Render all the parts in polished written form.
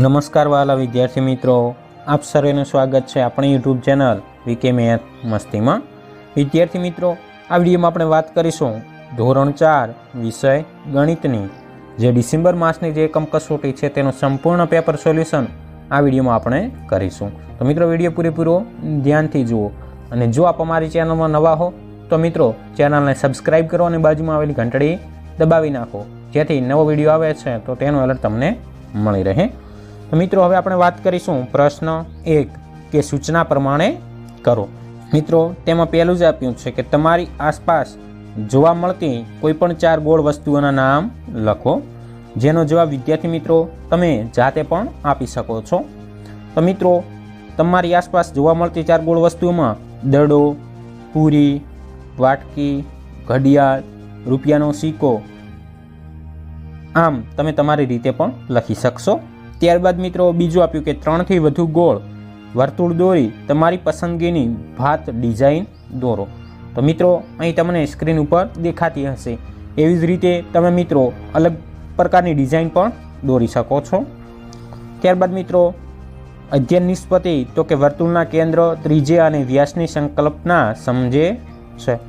નમસ્કાર વાલા વિદ્યાર્થી મિત્રો, આપ સર્વેનું સ્વાગત છે આપણી યુટ્યુબ ચેનલ વીકે મેથ મસ્તીમાં। વિદ્યાર્થી મિત્રો, આ વિડીયોમાં આપણે વાત કરીશું ધોરણ 4 વિષય ગણિતની જે ડિસેમ્બર માસની જે એકમ કસોટી છે તેનું સંપૂર્ણ પેપર સોલ્યુશન આ વિડીયોમાં આપણે કરીશું। તો મિત્રો, વિડીયો પૂરેપૂરો ધ્યાનથી જુઓ અને જો આપ અમારી ચેનલમાં નવા હો તો મિત્રો ચેનલને સબસ્ક્રાઈબ કરો અને બાજુમાં આવેલી ઘંટડી દબાવી નાખો, જેથી નવો વિડીયો આવે છે તો તેનો એલર્ટ તમને મળી રહે। તો મિત્રો, હવે આપણે વાત કરીશું પ્રશ્ન 1 કે સૂચના પ્રમાણે કરો। મિત્રો, તેમાં પહેલું જ આપ્યું છે કે તમારી આસપાસ જોવા મળતી કોઈપણ 4 ગોળ વસ્તુઓના નામ લખો, જેનો જવાબ વિદ્યાર્થી મિત્રો તમે જાતે પણ આપી શકો છો। તો મિત્રો, તમારી આસપાસ જોવા મળતી 4 ગોળ વસ્તુઓમાં દડો, પૂરી, વાટકી, ઘડિયાળ, રૂપિયાનો સિક્કો, આમ તમે તમારી રીતે પણ લખી શકશો। ત્યારબાદ મિત્રો બીજું આપ્યું કે 3 થી વધુ ગોળ વર્તુળ દોરી તમારી પસંદગીની ભાત ડિઝાઇન દોરો। તો મિત્રો, અહીં તમને સ્ક્રીન ઉપર દેખાતી હશે, એવી જ રીતે તમે મિત્રો અલગ પ્રકારની ડિઝાઇન પણ દોરી શકો છો। ત્યારબાદ મિત્રો અધ્યયન નિષ્પત્તિ, તો કે વર્તુળના કેન્દ્ર, ત્રિજ્યા અને વ્યાસની સંકલ્પના સમજે છે,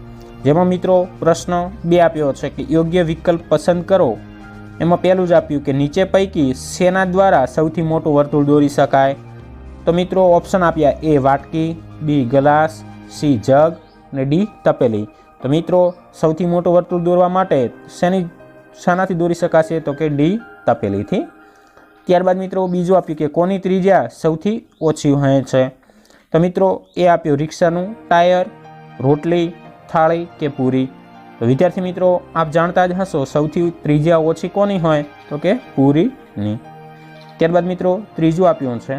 જેમાં મિત્રો પ્રશ્ન 2 આપ્યો છે કે યોગ્ય વિકલ્પ પસંદ કરો। એમાં પહેલું જ આપ્યું કે નીચે પૈકી શેના દ્વારા સૌથી મોટું વર્તુળ દોરી શકાય? તો મિત્રો ઓપ્શન આપ્યા: એ વાટકી, બી ગ્લાસ, સી જગ અને ડી તપેલી। તો મિત્રો સૌથી મોટું વર્તુળ દોરવા માટે શાનાથી દોરી શકાશે? તો કે ડી તપેલીથી। ત્યારબાદ મિત્રો બીજું આપ્યું કે કોની ત્રિજ્યા સૌથી ઓછી હોય છે? તો મિત્રો એ આપ્યું રિક્ષાનું ટાયર, રોટલી, થાળી કે પૂરી। તો વિદ્યાર્થી મિત્રો, આપ જાણતા જ હશો સૌથી ત્રિજ્યા ઓછી કોની હોય? તો કે પૂરીની। ત્યારબાદ મિત્રો ત્રીજું આપ્યું છે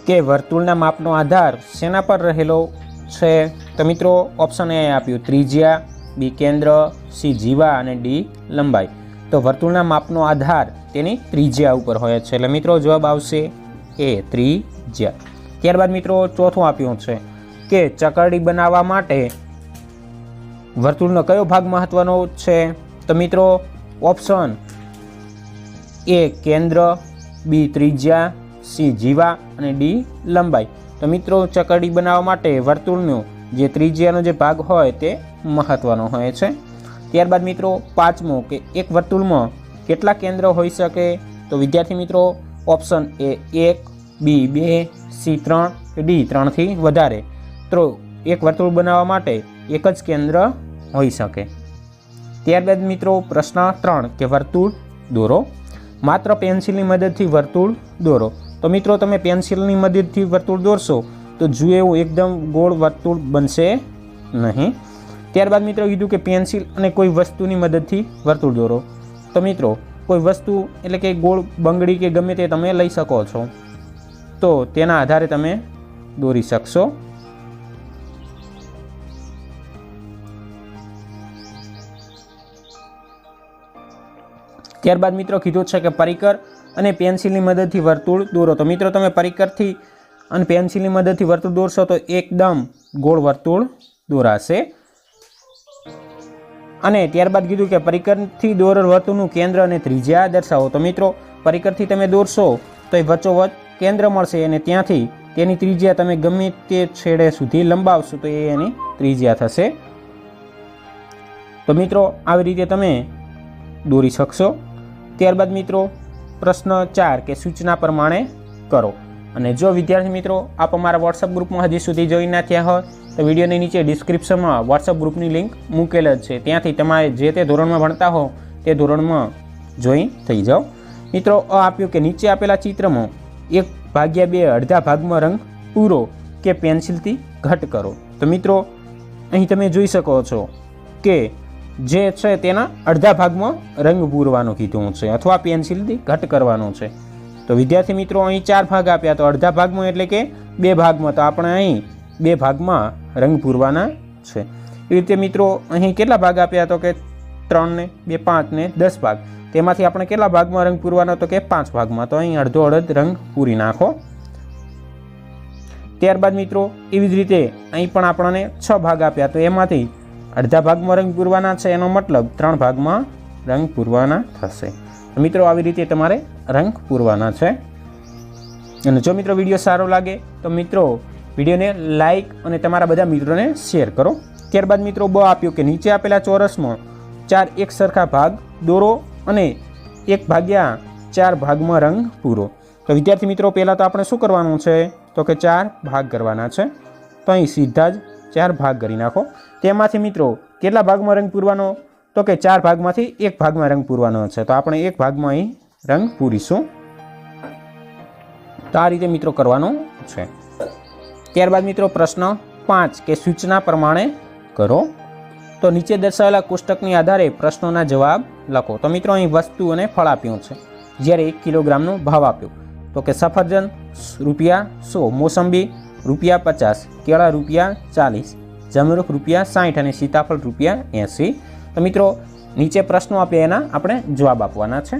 કે વર્તુળના માપનો આધાર શેના પર રહેલો છે? તો મિત્રો ઓપ્શન એ આપ્યું ત્રિજ્યા, બી કેન્દ્ર, સી જીવા અને ડી લંબાઈ। તો વર્તુળના માપનો આધાર તેની ત્રિજ્યા ઉપર હોય છે, એટલે મિત્રો જવાબ આવશે એ ત્રિજ્યા। ત્યારબાદ મિત્રો ચોથું આપ્યું છે કે ચકરડી બનાવવા માટે વર્તુળનો કયો ભાગ મહત્વનો છે? તો મિત્રો ઓપ્શન એ કેન્દ્ર, બી ત્રિજ્યા, સી જીવા અને ડી લંબાઈ। તો મિત્રો ચકરડી બનાવવા માટે વર્તુળનો જે ત્રિજ્યાનો જે ભાગ હોય તે મહત્વનો હોય છે। ત્યારબાદ મિત્રો પાંચમો કે એક વર્તુળમાં કેટલા કેન્દ્ર હોઈ શકે? તો વિદ્યાર્થી મિત્રો ઓપ્શન એ 1, બી 2, સી 3 કે ડી 3 થી વધારે। તો એક વર્તુળ બનાવવા માટે એક જ કેન્દ્ર હોઈ શકે। ત્યારબાદ મિત્રો પ્રશ્ન 3 કે વર્તુળ દોરો, માત્ર પેન્સિલની મદદથી વર્તુળ દોરો। તો મિત્રો તમે પેન્સિલની મદદથી વર્તુળ દોરશો તો જુએ એવું એકદમ ગોળ વર્તુળ બનશે નહીં। ત્યારબાદ મિત્રો કીધું કે પેન્સિલ અને કોઈ વસ્તુની મદદથી વર્તુળ દોરો। તો મિત્રો કોઈ વસ્તુ એટલે કે ગોળ બંગડી કે ગમે તે તમે લઈ શકો છો, તો તેના આધારે તમે દોરી શકશો। ત્યારબાદ મિત્રો કીધું છે કે પરિકર અને પેન્સિલની મદદથી વર્તુળ દોરો। તો મિત્રો તમે પરિકરથી અને પેન્સિલની મદદથી વર્તુળ દોરશો તો એકદમ ગોળ વર્તુળ દોરાશે। અને ત્યારબાદ કીધું કે પરિકરથી દોરેલ વર્તુળનું કેન્દ્ર અને ત્રિજ્યા દર્શાવો। તો મિત્રો પરિકરથી તમે દોરશો તો એ વચ્ચોવચ્ચ કેન્દ્ર મળશે અને ત્યાંથી તેની ત્રિજ્યા તમે ગમે તે છેડે સુધી લંબાવશો તો એ એની ત્રિજ્યા થશે। તો મિત્રો આવી રીતે તમે દોરી શકશો। ત્યારબાદ મિત્રો પ્રશ્ન 4 કે સૂચના પ્રમાણે કરો। અને જો વિદ્યાર્થી મિત્રો આપ અમારા વોટ્સઅપ ગ્રુપમાં હજી સુધી જોઈન ના થયા હોય તો વિડીયોની નીચે ડિસ્ક્રિપ્શનમાં વોટ્સઅપ ગ્રુપની લિંક મૂકેલ જ છે, ત્યાંથી તમારે જે તે ધોરણમાં ભણતા હો તે ધોરણમાં જોઈન થઈ જાઓ। મિત્રો આપ્યું કે નીચે આપેલા ચિત્રમાં 1/2 અડધા ભાગમાં રંગ પૂરો કે પેન્સિલથી ઘટ કરો। તો મિત્રો અહીં તમે જોઈ શકો છો કે જે છે તેના અડધા ભાગમાં રંગ પૂરવાનું કીધું છે અથવા પેન્સિલથી ઘટ કરવાનું છે। તો વિદ્યાર્થી મિત્રો અહીં 4 ભાગ આપ્યા, તો અડધા ભાગમાં એટલે કે 2 ભાગમાં, તો આપણે અહીં 2 ભાગમાં રંગ પૂરવાના છે। એ રીતે મિત્રો અહીં કેટલા ભાગ આપ્યા? તો કે 3 ને 2, 5 ને 10 ભાગ, તેમાંથી આપણે કેટલા ભાગમાં રંગ પૂરવાનો? તો કે 5 ભાગમાં। તો અહીં અડધો અડધ રંગ પૂરી નાખો। ત્યારબાદ મિત્રો એવી જ રીતે અહીં પણ આપણને 6 ભાગ આપ્યા, તો એમાંથી અડધા ભાગમાં રંગ પૂરવાના છે, એનો મતલબ 3 ભાગમાં રંગ પૂરવાના થશે। મિત્રો આવી રીતે તમારે રંગ પૂરવાના છે। અને જો મિત્રો વિડીયો સારો લાગે તો મિત્રો વિડીયોને લાઇક અને તમારા બધા મિત્રોને શેર કરો। ત્યારબાદ મિત્રો બ આપ્યું કે નીચે આપેલા ચોરસમાં 4 એક સરખા ભાગ દોરો અને 1/4 ભાગમાં રંગ પૂરો। તો વિદ્યાર્થી મિત્રો પહેલાં તો આપણે શું કરવાનું છે તો કે 4 ભાગ કરવાના છે। તો અહીં સીધા જ 4 ભાગ કરી નાખો। તેમાંથી મિત્રો કેટલા ભાગમાં રંગ પૂરવાનો તો કે 4 ભાગમાંથી 1 ભાગમાં રંગ પૂરવાનો છે। તો આપણે 1 ભાગમાં અહીં રંગ પૂરીશું। તો આ રીતે મિત્રો કરવાનું છે। ત્યારબાદ મિત્રો પ્રશ્ન 5 કે સૂચના પ્રમાણે કરો। તો નીચે દર્શાવેલા કોષ્ટકની આધારે પ્રશ્નોના જવાબ લખો। તો મિત્રો અહીં વસ્તુ અને ફળ આપ્યું છે, જ્યારે 1 કિલોગ્રામનો ભાવ આપ્યો તો કે સફરજન ₹100, મોસંબી ₹50, કેળા ₹40, જમરૂખ ₹60 અને સીતાફળ ₹80। તો મિત્રો નીચે પ્રશ્નો આપ્યા એના આપણે જવાબ આપવાના છે।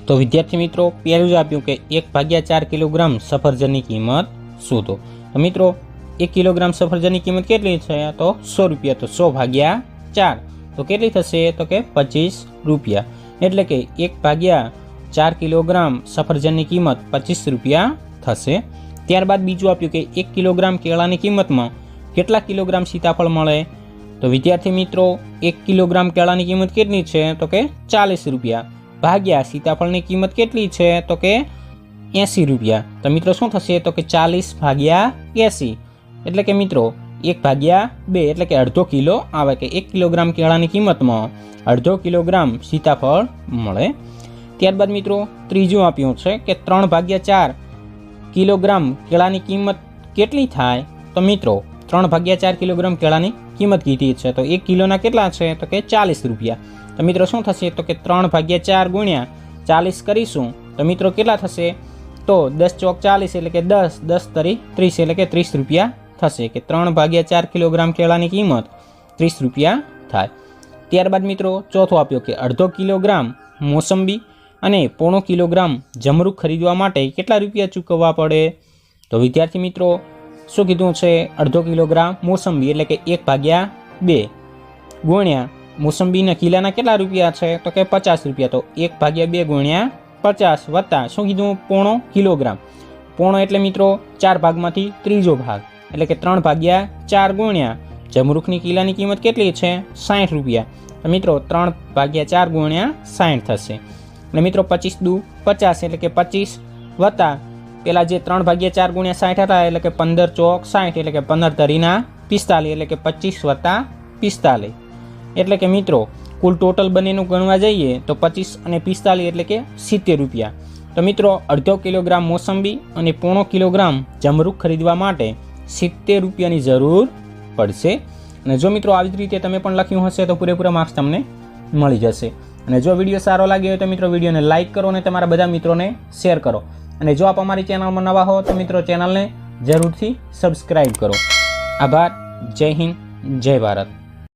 તો વિદ્યાર્થી મિત્રો પહેલું જ આપ્યું કે 1/4 કિલોગ્રામ સફરજનની કિંમત શોધો। તો મિત્રો 1 કિલોગ્રામ સફરજનની કિંમત કેટલી છે તો ₹100। તો 100/4 તો કેટલી થશે તો કે ₹25। એટલે કે 1/4 કિલોગ્રામ સફરજનની કિંમત ₹25 થશે। ત્યારબાદ બીજું આપ્યું કે 1 કિલોગ્રામ કેળાની કિંમતમાં કેટલા કિલોગ્રામ સીતાફળ મળે। તો વિદ્યાર્થી મિત્રો 1 કિલોગ્રામ કેળાની કિંમત કેટલી છે તો કે ₹40 ભાગ્યા સીતાફળની કિંમત કેટલી છે તો કે ₹80। તો મિત્રો શું થશે તો કે 40/80 એટલે કે મિત્રો 1/2 એટલે કે અડધો કિલો આવે કે 1 કિલોગ્રામ કેળાની કિંમતમાં અડધો કિલોગ્રામ સીતાફળ મળે। ત્યારબાદ મિત્રો ત્રીજું આપ્યું છે કે 3/4 કિલોગ્રામ કેળાની કિંમત કેટલી થાય। તો મિત્રો 3/4 કિલોગ્રામ કેળાની કિંમત કીધી છે, તો 1 કિલોના કેટલા છે તો કે ₹40। તો મિત્રો શું થશે તો કે 3/4 ગુણ્યા 40 કરીશું તો મિત્રો કેટલા થશે તો 10 ચોક 40 એટલે કે 10, 10 તરી 30 એટલે કે ₹30 થશે કે 3/4 કિલોગ્રામ કેળાની કિંમત ₹30 થાય। ત્યારબાદ મિત્રો ચોથો આપ્યો કે અડધો કિલોગ્રામ મોસંબી અને 1/4 કિલોગ્રામ જમરૂખ ખરીદવા માટે કેટલા રૂપિયા ચૂકવવા પડે। તો વિદ્યાર્થી મિત્રો શું કીધું છે અડધો કિલોગ્રામ મોસંબી એટલે કે 1/2 ગુણ્યા મોસંબીના કિલાના કેટલા રૂપિયા છે તો કે ₹50। તો 1/2 ગુણ્યા 50 વત્તા શું કીધું 1/4 કિલોગ્રામ, 1/4 એટલે મિત્રો 4 ભાગમાંથી ત્રીજો ભાગ એટલે કે 3/4 ગુણ્યા જમરૂખની કિલાની કિંમત કેટલી છે ₹60। તો મિત્રો 3/4 ગુણ્યા 60 થશે અને મિત્રો 25 દુ 50 એટલે કે 25 વત્તા પેલા જે 3/4 ગુણ્યા 60 હતા એટલે કે 15 ચોક 60 એટલે કે 15 તરીના 45 એટલે કે 25 વત્તા 45 એટલે કે મિત્રો કુલ ટોટલ બંનેનું ગણવા જઈએ તો 25 અને 45 એટલે કે ₹70। તો મિત્રો અડધો કિલોગ્રામ મોસંબી અને 1/4 કિલોગ્રામ જમરૂખ ખરીદવા માટે ₹70ની જરૂર પડશે। અને જો મિત્રો આવી જ રીતે તમે પણ લખ્યું હશે તો પૂરેપૂરા માર્ક્સ તમને મળી જશે। અને જો વિડીયો સારો લાગ્યો હોય તો મિત્રો વિડીયોને લાઇક કરો અને તમારા બધા મિત્રોને શેર કરો। અને જો આપ અમારી ચેનલમાં નવા હો તો મિત્રો ચેનલને જરૂરથી સબસ્ક્રાઈબ કરો। આભાર। જય હિન્દ, જય ભારત।